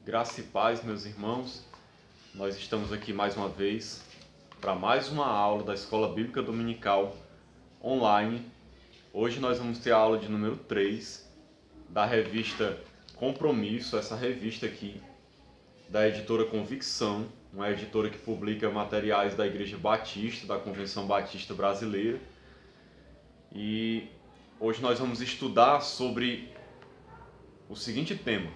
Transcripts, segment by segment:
Graça e paz, meus irmãos. Nós estamos aqui mais uma vez para mais uma aula da Escola Bíblica Dominical online. Hoje nós vamos ter a aula de número 3 da revista Compromisso, essa revista aqui da editora Convicção, uma editora que publica materiais da Igreja Batista, da Convenção Batista Brasileira. E hoje nós vamos estudar sobre o seguinte tema.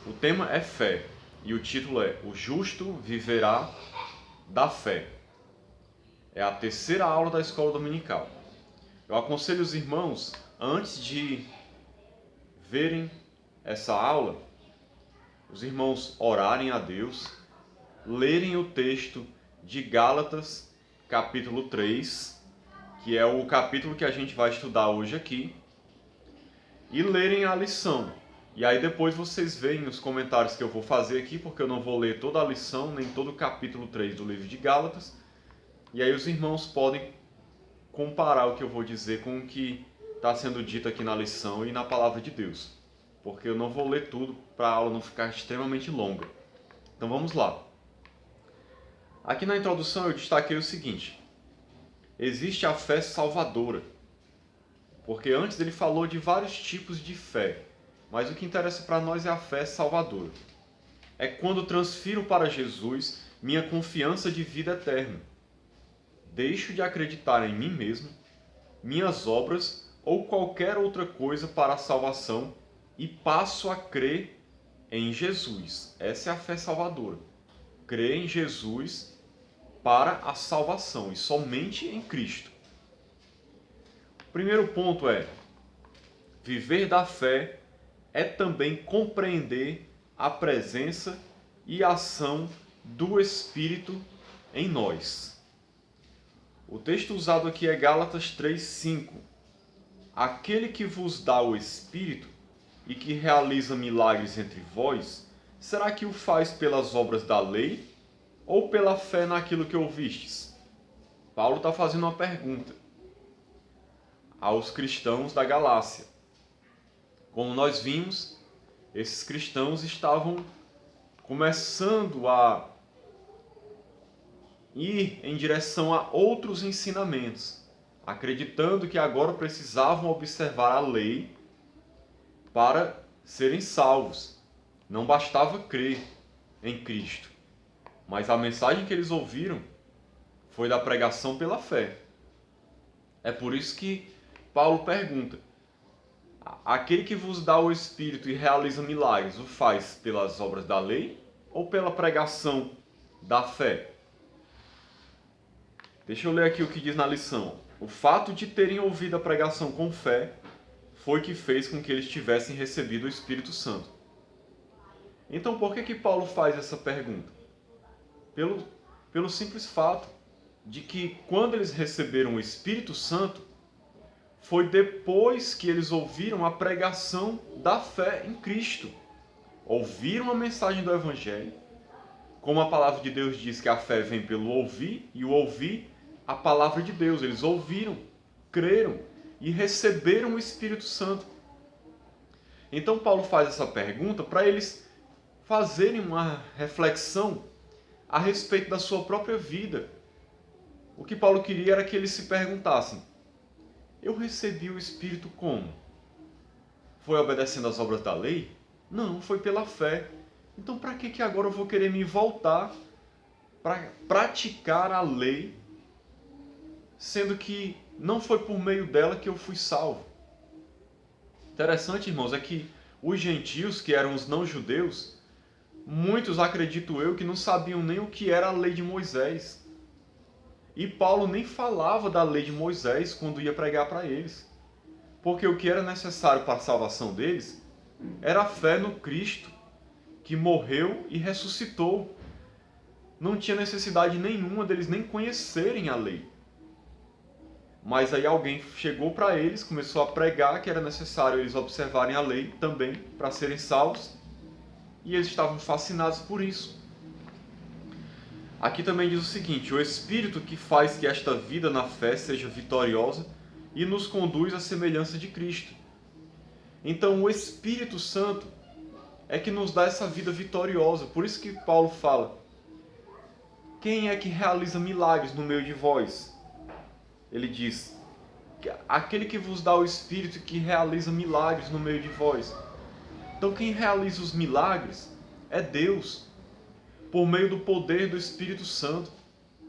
O tema é fé e o título é O Justo Viverá da Fé. É a terceira aula da Escola Dominical. Eu aconselho os irmãos, antes de verem essa aula, os irmãos orarem a Deus, lerem o texto de Gálatas, capítulo 3, que é o capítulo que a gente vai estudar hoje aqui, e lerem a lição. E aí depois vocês veem os comentários que eu vou fazer aqui, porque eu não vou ler toda a lição, nem todo o capítulo 3 do livro de Gálatas. E aí os irmãos podem comparar o que eu vou dizer com o que está sendo dito aqui na lição e na palavra de Deus. Porque eu não vou ler tudo para a aula não ficar extremamente longa. Então vamos lá. Aqui na introdução eu destaquei o seguinte. Existe a fé salvadora. Porque antes ele falou de vários tipos de fé. Mas o que interessa para nós é a fé salvadora. É quando transfiro para Jesus minha confiança de vida eterna. Deixo de acreditar em mim mesmo, minhas obras ou qualquer outra coisa para a salvação e passo a crer em Jesus. Essa é a fé salvadora. Crer em Jesus para a salvação e somente em Cristo. O primeiro ponto é: viver da fé é também compreender a presença e ação do Espírito em nós. O texto usado aqui é Gálatas 3:5. Aquele que vos dá o Espírito e que realiza milagres entre vós, será que o faz pelas obras da lei ou pela fé naquilo que ouvistes? Paulo está fazendo uma pergunta aos cristãos da Galácia. Como nós vimos, esses cristãos estavam começando a ir em direção a outros ensinamentos, acreditando que agora precisavam observar a lei para serem salvos. Não bastava crer em Cristo, mas a mensagem que eles ouviram foi da pregação pela fé. É por isso que Paulo pergunta: aquele que vos dá o Espírito e realiza milagres, o faz pelas obras da lei ou pela pregação da fé? Deixa eu ler aqui o que diz na lição. O fato de terem ouvido a pregação com fé foi que fez com que eles tivessem recebido o Espírito Santo. Então por que Paulo faz essa pergunta? Pelo simples fato de que quando eles receberam o Espírito Santo, foi depois que eles ouviram a pregação da fé em Cristo. Ouviram a mensagem do Evangelho, como a palavra de Deus diz que a fé vem pelo ouvir, e o ouvir a palavra de Deus. Eles ouviram, creram e receberam o Espírito Santo. Então Paulo faz essa pergunta para eles fazerem uma reflexão a respeito da sua própria vida. O que Paulo queria era que eles se perguntassem: eu recebi o Espírito como? Foi obedecendo às obras da lei? Não, foi pela fé. Então para que agora eu vou querer me voltar para praticar a lei, sendo que não foi por meio dela que eu fui salvo? Interessante, irmãos, é que os gentios, que eram os não-judeus, muitos, acredito eu, que não sabiam nem o que era a lei de Moisés. E Paulo nem falava da lei de Moisés quando ia pregar para eles. Porque o que era necessário para a salvação deles era a fé no Cristo, que morreu e ressuscitou. Não tinha necessidade nenhuma deles nem conhecerem a lei. Mas aí alguém chegou para eles, começou a pregar que era necessário eles observarem a lei também para serem salvos. E eles estavam fascinados por isso. Aqui também diz o seguinte: o Espírito que faz que esta vida na fé seja vitoriosa e nos conduz à semelhança de Cristo. Então o Espírito Santo é que nos dá essa vida vitoriosa. Por isso que Paulo fala: quem é que realiza milagres no meio de vós? Ele diz: aquele que vos dá o Espírito que realiza milagres no meio de vós. Então quem realiza os milagres é Deus, por meio do poder do Espírito Santo.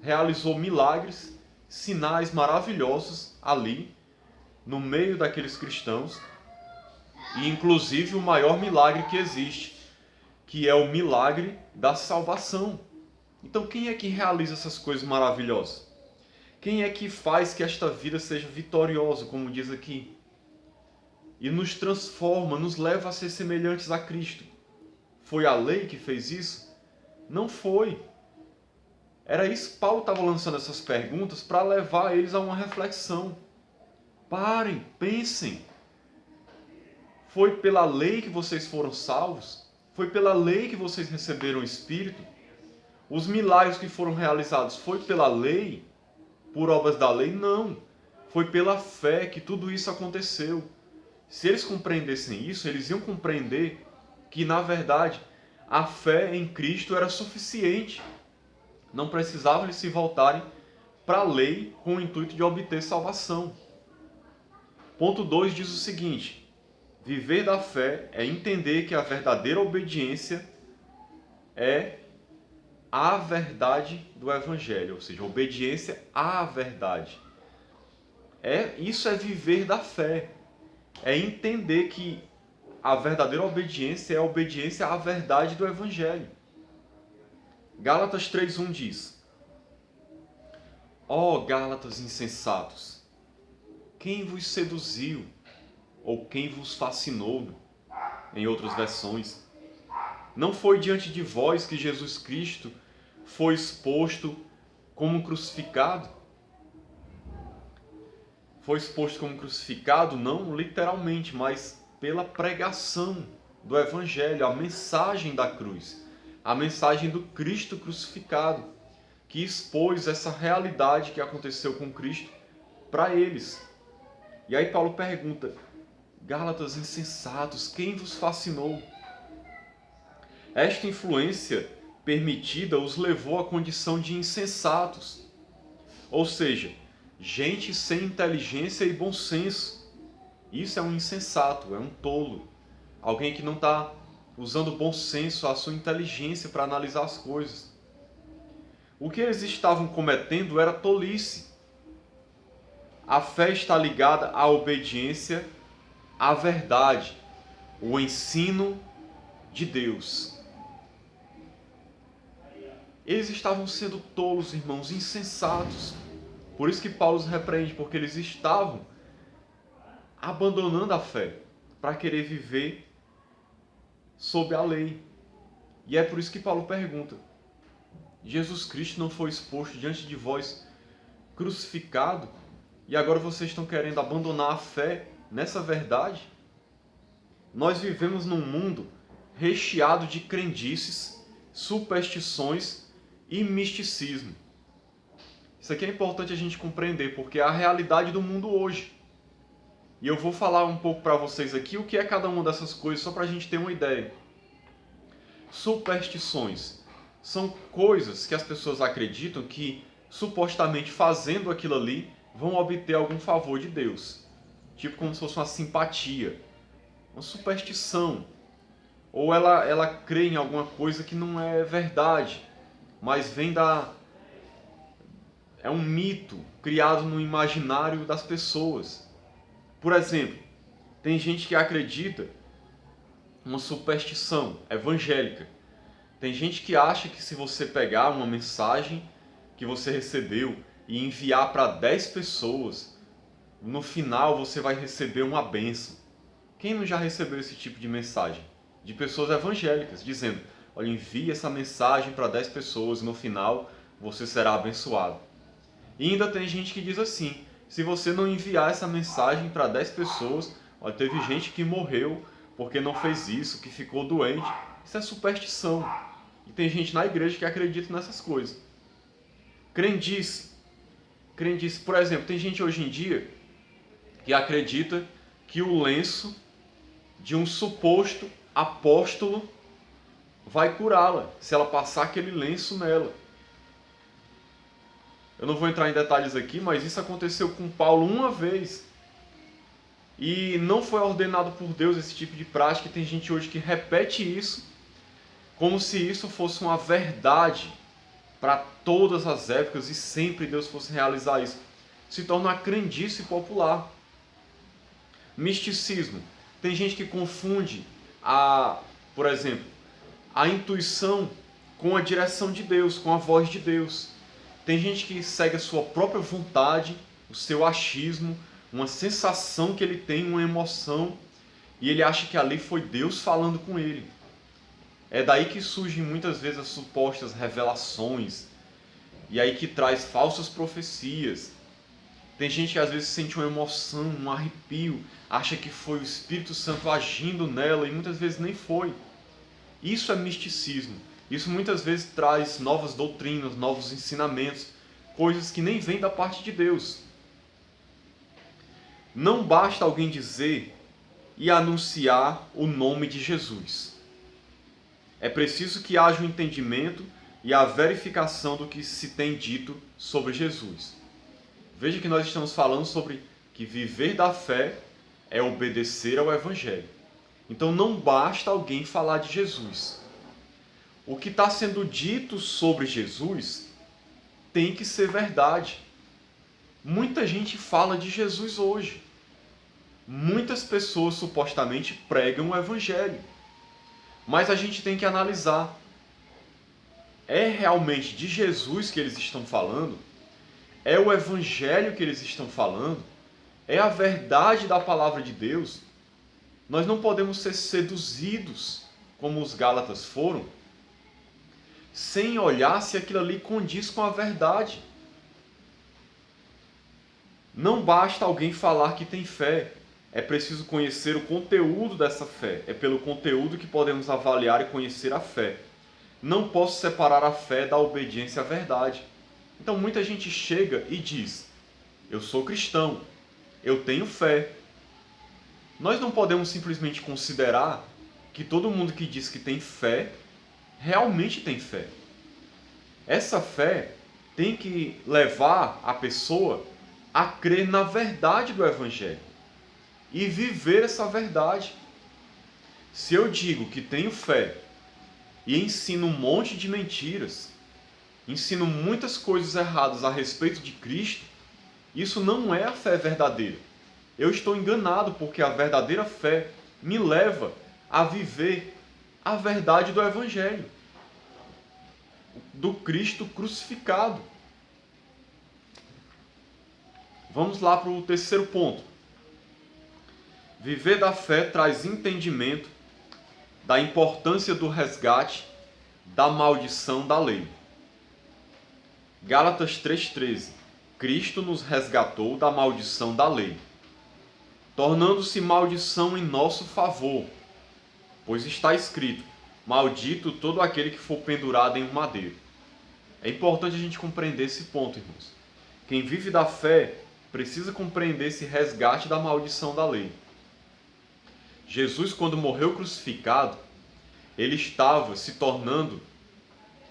Realizou milagres, sinais maravilhosos ali, no meio daqueles cristãos, e inclusive o maior milagre que existe, que é o milagre da salvação. Então quem é que realiza essas coisas maravilhosas? Quem é que faz que esta vida seja vitoriosa, como diz aqui? E nos transforma, nos leva a ser semelhantes a Cristo. Foi a lei que fez isso? Não foi. Era isso, Paulo estava lançando essas perguntas para levar eles a uma reflexão. Parem, pensem. Foi pela lei que vocês foram salvos? Foi pela lei que vocês receberam o Espírito? Os milagres que foram realizados foi pela lei? Por obras da lei? Não. Foi pela fé que tudo isso aconteceu. Se eles compreendessem isso, eles iam compreender que, na verdade, a fé em Cristo era suficiente. Não precisavam eles se voltarem para a lei com o intuito de obter salvação. Ponto 2 diz o seguinte: viver da fé é entender que a verdadeira obediência é a verdade do Evangelho, ou seja, obediência à verdade. Isso é viver da fé, é entender que a verdadeira obediência é a obediência à verdade do Evangelho. Gálatas 3:1 diz: ó Gálatas insensatos, quem vos seduziu ou quem vos fascinou? Em outras versões, não foi diante de vós que Jesus Cristo foi exposto como crucificado? Foi exposto como crucificado não literalmente, mas pela pregação do Evangelho, a mensagem da cruz, a mensagem do Cristo crucificado, que expôs essa realidade que aconteceu com Cristo para eles. E aí Paulo pergunta: Gálatas insensatos, quem vos fascinou? Esta influência permitida os levou à condição de insensatos, ou seja, gente sem inteligência e bom senso. Isso é um insensato, é um tolo, alguém que não está usando o bom senso, a sua inteligência para analisar as coisas. O que eles estavam cometendo era tolice. A fé está ligada à obediência à verdade, o ensino de Deus. Eles estavam sendo tolos, irmãos, insensatos. Por isso que Paulo os repreende, porque eles estavam abandonando a fé para querer viver sob a lei. E é por isso que Paulo pergunta: Jesus Cristo não foi exposto diante de vós crucificado e agora vocês estão querendo abandonar a fé nessa verdade? Nós vivemos num mundo recheado de crendices, superstições e misticismo. Isso aqui é importante a gente compreender, porque é a realidade do mundo hoje. E eu vou falar um pouco para vocês aqui o que é cada uma dessas coisas, só para a gente ter uma ideia. Superstições são coisas que as pessoas acreditam que, supostamente fazendo aquilo ali, vão obter algum favor de Deus. Tipo como se fosse uma simpatia, uma superstição. Ou ela crê em alguma coisa que não é verdade, mas vem é um mito criado no imaginário das pessoas. Por exemplo, tem gente que acredita uma superstição evangélica. Tem gente que acha que se você pegar uma mensagem que você recebeu e enviar para 10 pessoas, no final você vai receber uma bênção. Quem não já recebeu esse tipo de mensagem? De pessoas evangélicas, dizendo: olha, envie essa mensagem para 10 pessoas e no final você será abençoado. E ainda tem gente que diz assim: se você não enviar essa mensagem para 10 pessoas, olha, teve gente que morreu porque não fez isso, que ficou doente. Isso é superstição. E tem gente na igreja que acredita nessas coisas. Crendice. Crendice. Por exemplo, tem gente hoje em dia que acredita que o lenço de um suposto apóstolo vai curá-la, se ela passar aquele lenço nela. Eu não vou entrar em detalhes aqui, mas isso aconteceu com Paulo uma vez. E não foi ordenado por Deus esse tipo de prática, e tem gente hoje que repete isso como se isso fosse uma verdade para todas as épocas e sempre Deus fosse realizar isso. Se torna uma crendice popular. Misticismo. Tem gente que confunde por exemplo, a intuição com a direção de Deus, com a voz de Deus. Tem gente que segue a sua própria vontade, o seu achismo, uma sensação que ele tem, uma emoção, e ele acha que ali foi Deus falando com ele. É daí que surgem muitas vezes as supostas revelações, e aí que traz falsas profecias. Tem gente que às vezes sente uma emoção, um arrepio, acha que foi o Espírito Santo agindo nela, e muitas vezes nem foi. Isso é misticismo. Isso muitas vezes traz novas doutrinas, novos ensinamentos, coisas que nem vêm da parte de Deus. Não basta alguém dizer e anunciar o nome de Jesus. É preciso que haja um entendimento e a verificação do que se tem dito sobre Jesus. Veja que nós estamos falando sobre que viver da fé é obedecer ao Evangelho. Então não basta alguém falar de Jesus. O que está sendo dito sobre Jesus tem que ser verdade. Muita gente fala de Jesus hoje. Muitas pessoas supostamente pregam o Evangelho. Mas a gente tem que analisar. É realmente de Jesus que eles estão falando? É o Evangelho que eles estão falando? É a verdade da palavra de Deus? Nós não podemos ser seduzidos, como os Gálatas foram, sem olhar se aquilo ali condiz com a verdade. Não basta alguém falar que tem fé. É preciso conhecer o conteúdo dessa fé. É pelo conteúdo que podemos avaliar e conhecer a fé. Não posso separar a fé da obediência à verdade. Então muita gente chega e diz: eu sou cristão, eu tenho fé. Nós não podemos simplesmente considerar que todo mundo que diz que tem fé, realmente tem fé. Essa fé tem que levar a pessoa a crer na verdade do Evangelho e viver essa verdade. Se eu digo que tenho fé e ensino um monte de mentiras, ensino muitas coisas erradas a respeito de Cristo, isso não é a fé verdadeira. Eu estou enganado porque a verdadeira fé me leva a viver a verdade do Evangelho, do Cristo crucificado. Vamos lá para o terceiro ponto. Viver da fé traz entendimento da importância do resgate da maldição da lei. Gálatas 3,13. Cristo nos resgatou da maldição da lei, tornando-se maldição em nosso favor, pois está escrito: maldito todo aquele que for pendurado em um madeiro. É importante a gente compreender esse ponto, irmãos. Quem vive da fé precisa compreender esse resgate da maldição da lei. Jesus, quando morreu crucificado, ele estava se tornando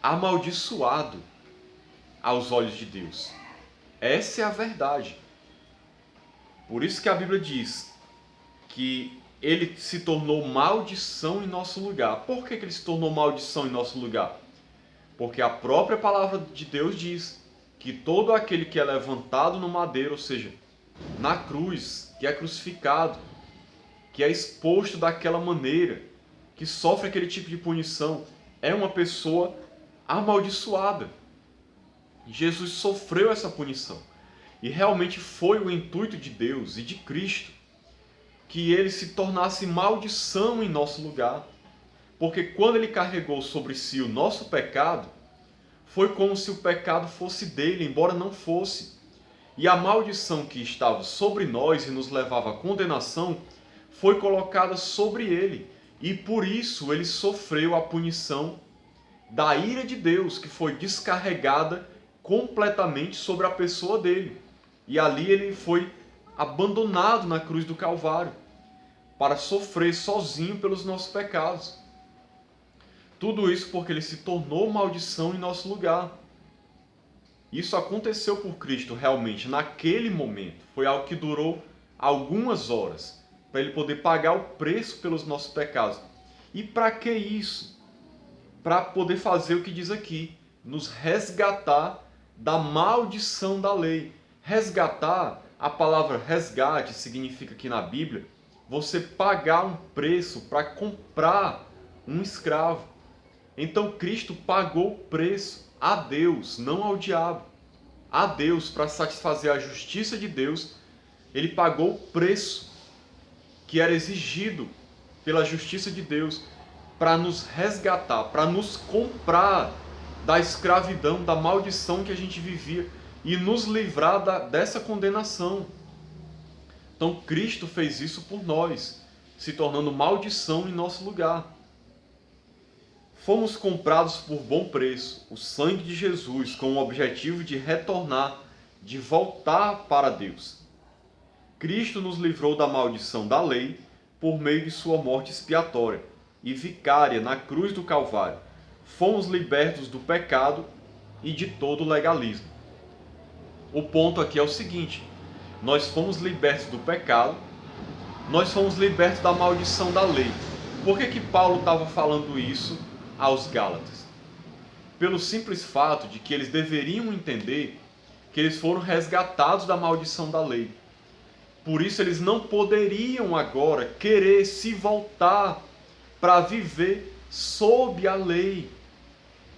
amaldiçoado aos olhos de Deus. Essa é a verdade. Por isso que a Bíblia diz que ele se tornou maldição em nosso lugar. Por que ele se tornou maldição em nosso lugar? Porque a própria palavra de Deus diz que todo aquele que é levantado no madeiro, ou seja, na cruz, que é crucificado, que é exposto daquela maneira, que sofre aquele tipo de punição, é uma pessoa amaldiçoada. Jesus sofreu essa punição. E realmente foi o intuito de Deus e de Cristo que ele se tornasse maldição em nosso lugar. Porque quando ele carregou sobre si o nosso pecado, foi como se o pecado fosse dele, embora não fosse. E a maldição que estava sobre nós e nos levava à condenação foi colocada sobre ele. E por isso ele sofreu a punição da ira de Deus, que foi descarregada completamente sobre a pessoa dele. E ali ele foi abandonado na cruz do Calvário. para sofrer sozinho pelos nossos pecados. Tudo isso porque ele se tornou maldição em nosso lugar. Isso aconteceu por Cristo realmente naquele momento. Foi algo que durou algumas horas, para ele poder pagar o preço pelos nossos pecados. E para que isso? Para poder fazer o que diz aqui, nos resgatar da maldição da lei. Resgatar, a palavra resgate significa aqui na Bíblia, você pagar um preço para comprar um escravo. Então Cristo pagou o preço a Deus, não ao diabo. A Deus, para satisfazer a justiça de Deus, ele pagou o preço que era exigido pela justiça de Deus para nos resgatar, para nos comprar da escravidão, da maldição que a gente vivia e nos livrar dessa condenação. Então Cristo fez isso por nós, se tornando maldição em nosso lugar. Fomos comprados por bom preço, o sangue de Jesus, com o objetivo de retornar, de voltar para Deus. Cristo nos livrou da maldição da lei por meio de sua morte expiatória e vicária na cruz do Calvário. Fomos libertos do pecado e de todo o legalismo. O ponto aqui é o seguinte: nós fomos libertos do pecado, nós fomos libertos da maldição da lei. Por que Paulo estava falando isso aos Gálatas? Pelo simples fato de que eles deveriam entender que eles foram resgatados da maldição da lei. Por isso eles não poderiam agora querer se voltar para viver sob a lei,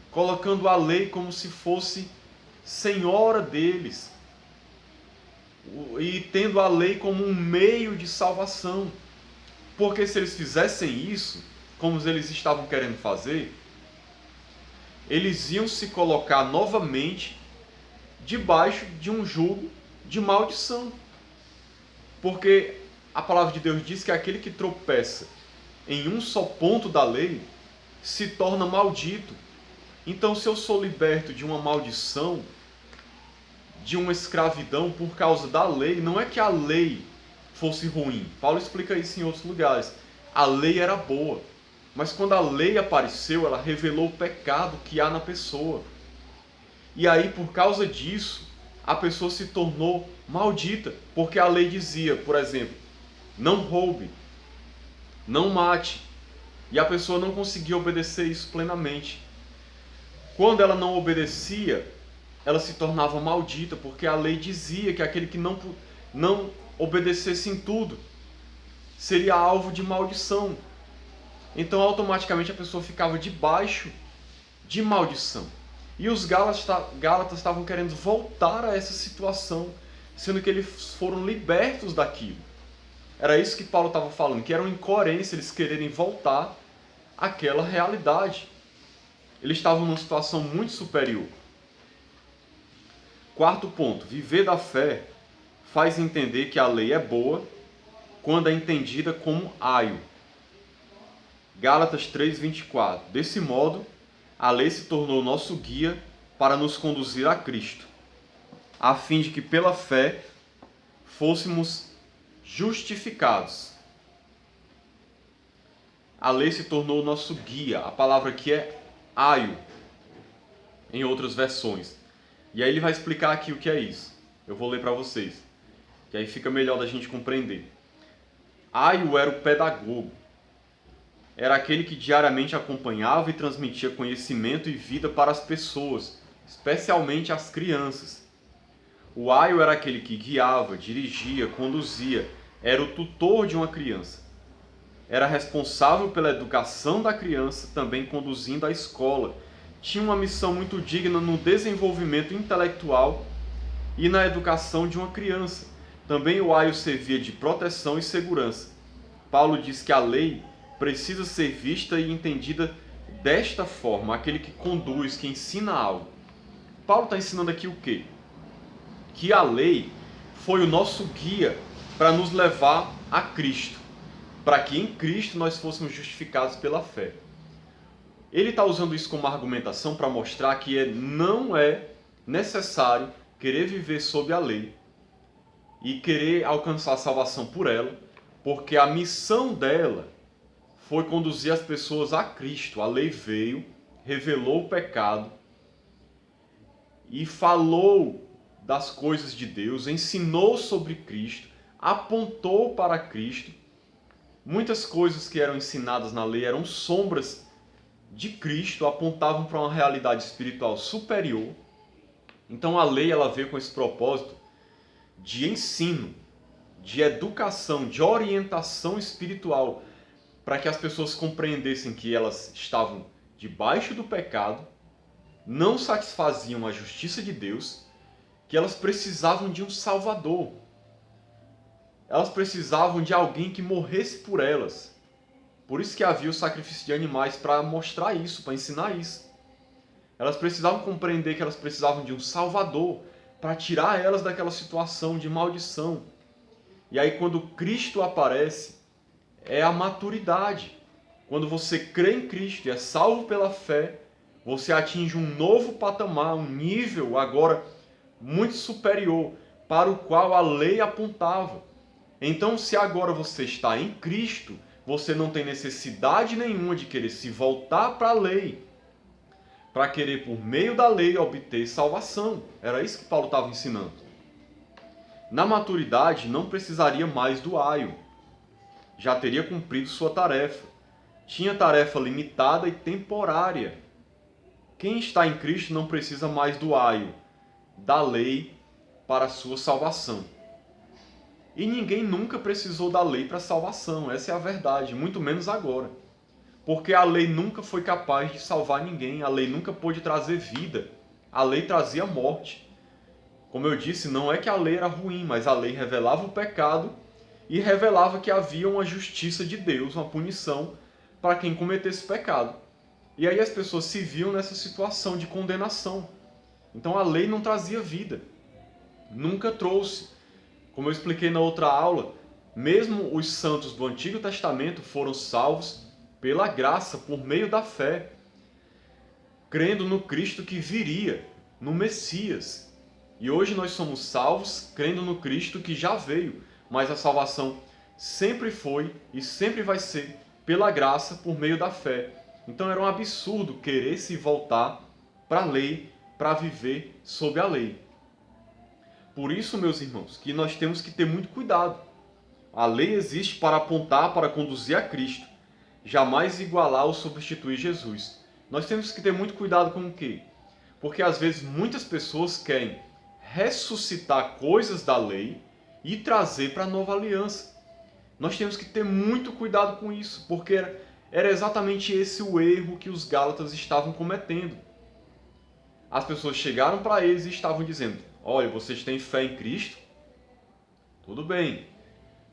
colocando a lei como se fosse senhora deles e tendo a lei como um meio de salvação. Porque se eles fizessem isso, como eles estavam querendo fazer, eles iam se colocar novamente debaixo de um jugo de maldição. Porque a palavra de Deus diz que aquele que tropeça em um só ponto da lei se torna maldito. Então, se eu sou liberto de uma maldição, de uma escravidão por causa da lei, não é que a lei fosse ruim. Paulo explica isso em outros lugares. A lei era boa, mas quando a lei apareceu, ela revelou o pecado que há na pessoa. E aí, por causa disso, a pessoa se tornou maldita, porque a lei dizia, por exemplo, não roube, não mate, e a pessoa não conseguia obedecer isso plenamente. Quando ela não obedecia, ela se tornava maldita, porque a lei dizia que aquele que não obedecesse em tudo seria alvo de maldição. Então, automaticamente, a pessoa ficava debaixo de maldição. E os Gálatas estavam querendo voltar a essa situação, sendo que eles foram libertos daquilo. Era isso que Paulo estava falando, que era uma incoerência eles quererem voltar àquela realidade. Eles estavam numa situação muito superior. Quarto ponto, viver da fé faz entender que a lei é boa quando é entendida como aio. Gálatas 3:24. Desse modo, a lei se tornou nosso guia para nos conduzir a Cristo, a fim de que pela fé fôssemos justificados. A lei se tornou nosso guia. A palavra aqui é aio, em outras versões. E aí ele vai explicar aqui o que é isso. Eu vou ler para vocês, que aí fica melhor da gente compreender. Aio era o pedagogo. Era aquele que diariamente acompanhava e transmitia conhecimento e vida para as pessoas, especialmente as crianças. O aio era aquele que guiava, dirigia, conduzia, era o tutor de uma criança. Era responsável pela educação da criança, também conduzindo a escola. Tinha uma missão muito digna no desenvolvimento intelectual e na educação de uma criança. Também o aio servia de proteção e segurança. Paulo diz que a lei precisa ser vista e entendida desta forma, aquele que conduz, que ensina algo. Paulo está ensinando aqui o quê? Que a lei foi o nosso guia para nos levar a Cristo, para que em Cristo nós fôssemos justificados pela fé. Ele está usando isso como argumentação para mostrar que não é necessário querer viver sob a lei e querer alcançar a salvação por ela, porque a missão dela foi conduzir as pessoas a Cristo. A lei veio, revelou o pecado e falou das coisas de Deus, ensinou sobre Cristo, apontou para Cristo. Muitas coisas que eram ensinadas na lei eram sombras de Cristo, apontavam para uma realidade espiritual superior. Então a lei ela veio com esse propósito de ensino, de educação, de orientação espiritual, para que as pessoas compreendessem que elas estavam debaixo do pecado, não satisfaziam a justiça de Deus, que elas precisavam de um Salvador. Elas precisavam de alguém que morresse por elas. Por isso que havia o sacrifício de animais, para mostrar isso, para ensinar isso. Elas precisavam compreender que elas precisavam de um Salvador para tirar elas daquela situação de maldição. E aí quando Cristo aparece, é a maturidade. Quando você crê em Cristo e é salvo pela fé, você atinge um novo patamar, um nível agora muito superior para o qual a lei apontava. Então, se agora você está em Cristo, você não tem necessidade nenhuma de querer se voltar para a lei, para querer por meio da lei obter salvação. Era isso que Paulo estava ensinando. Na maturidade, não precisaria mais do aio. Já teria cumprido sua tarefa. Tinha tarefa limitada e temporária. Quem está em Cristo não precisa mais do aio, da lei, para a sua salvação. E ninguém nunca precisou da lei para salvação, essa é a verdade, muito menos agora. Porque a lei nunca foi capaz de salvar ninguém, a lei nunca pôde trazer vida, a lei trazia morte. Como eu disse, não é que a lei era ruim, mas a lei revelava o pecado e revelava que havia uma justiça de Deus, uma punição para quem cometesse pecado. E aí as pessoas se viam nessa situação de condenação. Então a lei não trazia vida, nunca trouxe. Como eu expliquei na outra aula, mesmo os santos do Antigo Testamento foram salvos pela graça, por meio da fé, crendo no Cristo que viria, no Messias. E hoje nós somos salvos crendo no Cristo que já veio, mas a salvação sempre foi e sempre vai ser pela graça, por meio da fé. Então era um absurdo querer se voltar para a lei, para viver sob a lei. Por isso, meus irmãos, que nós temos que ter muito cuidado. A lei existe para apontar, para conduzir a Cristo, jamais igualar ou substituir Jesus. Nós temos que ter muito cuidado com o quê? Porque às vezes muitas pessoas querem ressuscitar coisas da lei e trazer para a nova aliança. Nós temos que ter muito cuidado com isso, porque era exatamente esse o erro que os Gálatas estavam cometendo. As pessoas chegaram para eles e estavam dizendo: olha, vocês têm fé em Cristo? Tudo bem,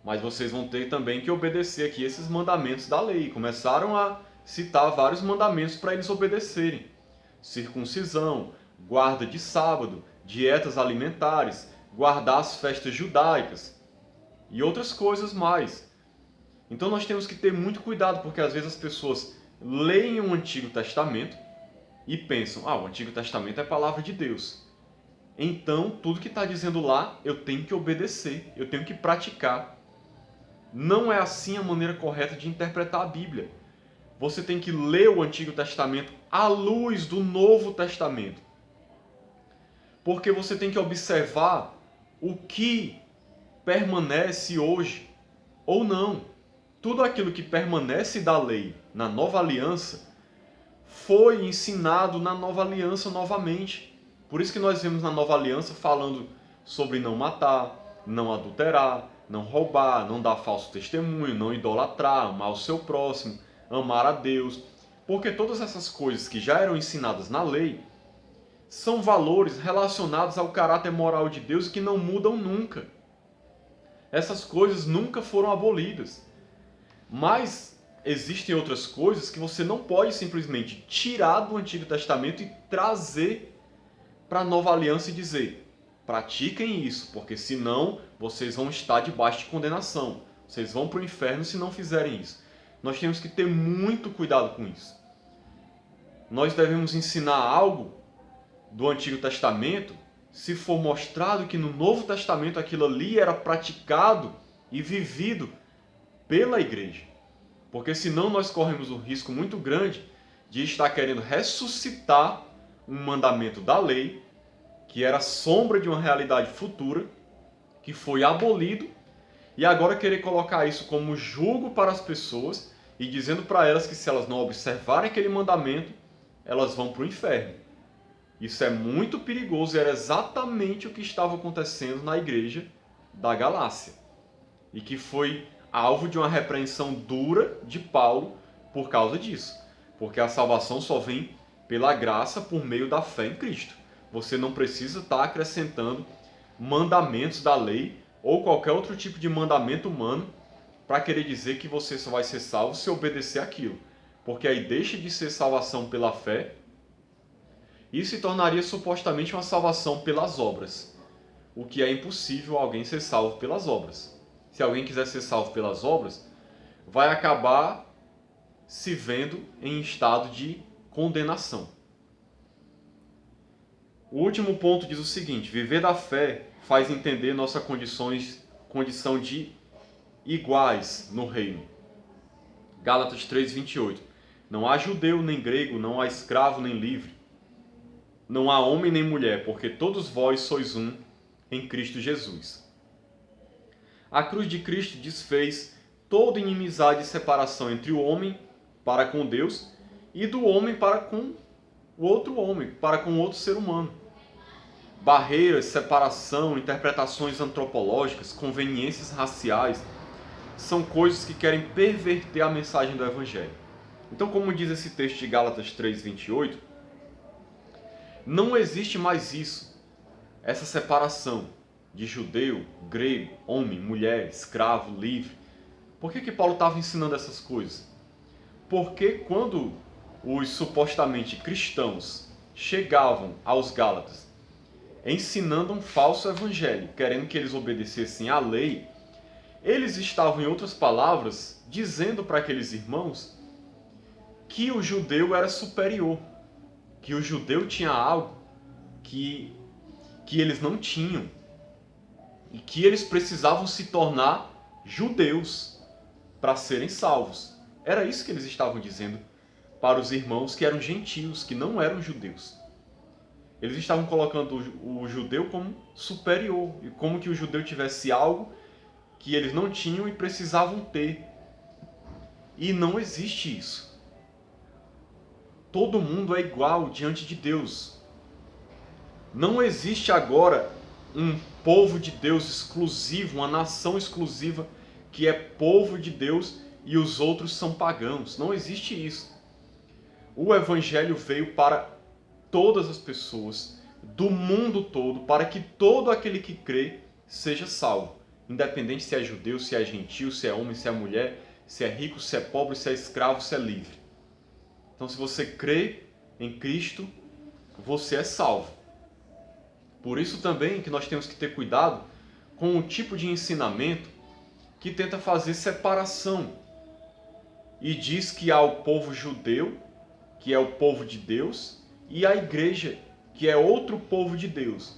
mas vocês vão ter também que obedecer aqui esses mandamentos da lei. Começaram a citar vários mandamentos para eles obedecerem. Circuncisão, guarda de sábado, dietas alimentares, guardar as festas judaicas e outras coisas mais. Então nós temos que ter muito cuidado, porque às vezes as pessoas leem o Antigo Testamento e pensam: o Antigo Testamento é a palavra de Deus. Então, tudo que está dizendo lá, eu tenho que obedecer, eu tenho que praticar. Não é assim a maneira correta de interpretar a Bíblia. Você tem que ler o Antigo Testamento à luz do Novo Testamento. Porque você tem que observar o que permanece hoje ou não. Tudo aquilo que permanece da lei na Nova Aliança foi ensinado na Nova Aliança novamente. Por isso que nós vemos na Nova Aliança falando sobre não matar, não adulterar, não roubar, não dar falso testemunho, não idolatrar, amar o seu próximo, amar a Deus. Porque todas essas coisas que já eram ensinadas na lei são valores relacionados ao caráter moral de Deus e que não mudam nunca. Essas coisas nunca foram abolidas. Mas existem outras coisas que você não pode simplesmente tirar do Antigo Testamento e trazer para a Nova Aliança e dizer: pratiquem isso, porque senão vocês vão estar debaixo de condenação. Vocês vão para o inferno se não fizerem isso. Nós temos que ter muito cuidado com isso. Nós devemos ensinar algo do Antigo Testamento se for mostrado que no Novo Testamento aquilo ali era praticado e vivido pela igreja. Porque senão nós corremos um risco muito grande de estar querendo ressuscitar um mandamento da lei, que era sombra de uma realidade futura, que foi abolido, e agora querer colocar isso como jugo para as pessoas e dizendo para elas que se elas não observarem aquele mandamento, elas vão para o inferno. Isso é muito perigoso e era exatamente o que estava acontecendo na igreja da Galácia. E que foi alvo de uma repreensão dura de Paulo por causa disso. Porque a salvação só vem pela graça por meio da fé em Cristo. Você não precisa estar acrescentando mandamentos da lei ou qualquer outro tipo de mandamento humano para querer dizer que você só vai ser salvo se obedecer aquilo. Porque aí deixa de ser salvação pela fé e se tornaria supostamente uma salvação pelas obras. O que é impossível alguém ser salvo pelas obras. Se alguém quiser ser salvo pelas obras, vai acabar se vendo em estado de condenação. O último ponto diz o seguinte: viver da fé faz entender nossa condição de iguais no reino. Gálatas 3:28. Não há judeu nem grego, não há escravo nem livre, não há homem nem mulher, porque todos vós sois um em Cristo Jesus. A cruz de Cristo desfez toda inimizade e separação entre o homem para com Deus e do homem para com o outro homem, para com outro ser humano. Barreiras, separação, interpretações antropológicas, conveniências raciais, são coisas que querem perverter a mensagem do Evangelho. Então, como diz esse texto de Gálatas 3:28, não existe mais isso, essa separação de judeu, grego, homem, mulher, escravo, livre. Por que Paulo estava ensinando essas coisas? Porque quando os supostamente cristãos chegavam aos Gálatas ensinando um falso evangelho, querendo que eles obedecessem à lei, eles estavam, em outras palavras, dizendo para aqueles irmãos que o judeu era superior, que o judeu tinha algo que eles não tinham e que eles precisavam se tornar judeus para serem salvos. Era isso que eles estavam dizendo para os irmãos que eram gentios, que não eram judeus. Eles estavam colocando o judeu como superior, e como que o judeu tivesse algo que eles não tinham e precisavam ter. E não existe isso. Todo mundo é igual diante de Deus. Não existe agora um povo de Deus exclusivo, uma nação exclusiva que é povo de Deus e os outros são pagãos. Não existe isso. O Evangelho veio para todas as pessoas do mundo todo, para que todo aquele que crê seja salvo. Independente se é judeu, se é gentil, se é homem, se é mulher, se é rico, se é pobre, se é escravo, se é livre. Então, se você crê em Cristo, você é salvo. Por isso também que nós temos que ter cuidado com o tipo de ensinamento que tenta fazer separação e diz que há o povo judeu, que é o povo de Deus, e a igreja, que é outro povo de Deus.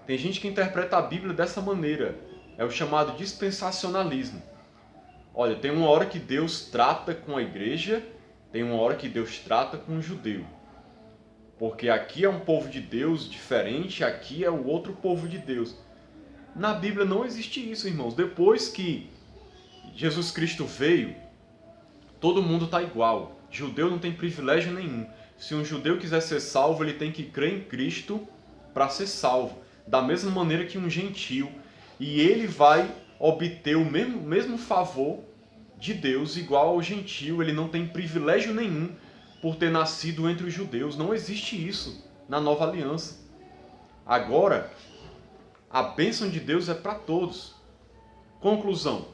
Tem gente que interpreta a Bíblia dessa maneira. É o chamado dispensacionalismo. Olha, tem uma hora que Deus trata com a igreja, tem uma hora que Deus trata com o judeu. Porque aqui é um povo de Deus diferente, aqui é o outro povo de Deus. Na Bíblia não existe isso, irmãos. Depois que Jesus Cristo veio, todo mundo está igual. Judeu não tem privilégio nenhum. Se um judeu quiser ser salvo, ele tem que crer em Cristo para ser salvo. Da mesma maneira que um gentio. E ele vai obter o mesmo favor de Deus igual ao gentio. Ele não tem privilégio nenhum por ter nascido entre os judeus. Não existe isso na nova aliança. Agora, a bênção de Deus é para todos. Conclusão.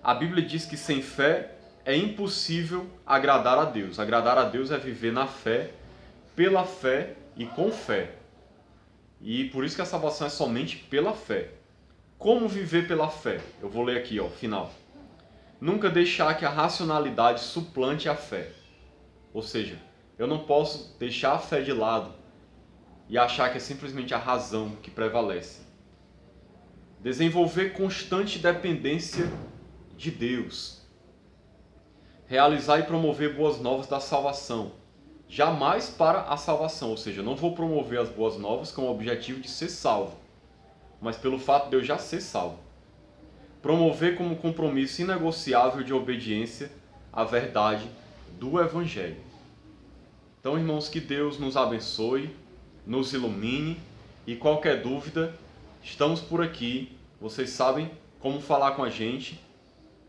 A Bíblia diz que sem fé é impossível agradar a Deus. Agradar a Deus é viver na fé, pela fé e com fé. E por isso que a salvação é somente pela fé. Como viver pela fé? Eu vou ler aqui, final. Nunca deixar que a racionalidade suplante a fé. Ou seja, eu não posso deixar a fé de lado e achar que é simplesmente a razão que prevalece. Desenvolver constante dependência de Deus. Realizar e promover boas novas da salvação. Jamais para a salvação, ou seja, eu não vou promover as boas novas com o objetivo de ser salvo, mas pelo fato de eu já ser salvo. Promover como compromisso inegociável de obediência à verdade do Evangelho. Então, irmãos, que Deus nos abençoe, nos ilumine e qualquer dúvida, estamos por aqui. Vocês sabem como falar com a gente,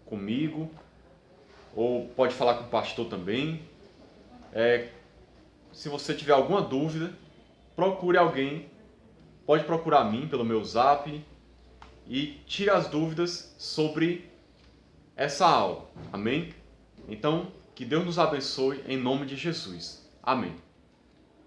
comigo, ou pode falar com o pastor também. Se você tiver alguma dúvida, procure alguém, pode procurar a mim pelo meu zap e tire as dúvidas sobre essa aula. Amém? Então, que Deus nos abençoe em nome de Jesus. Amém.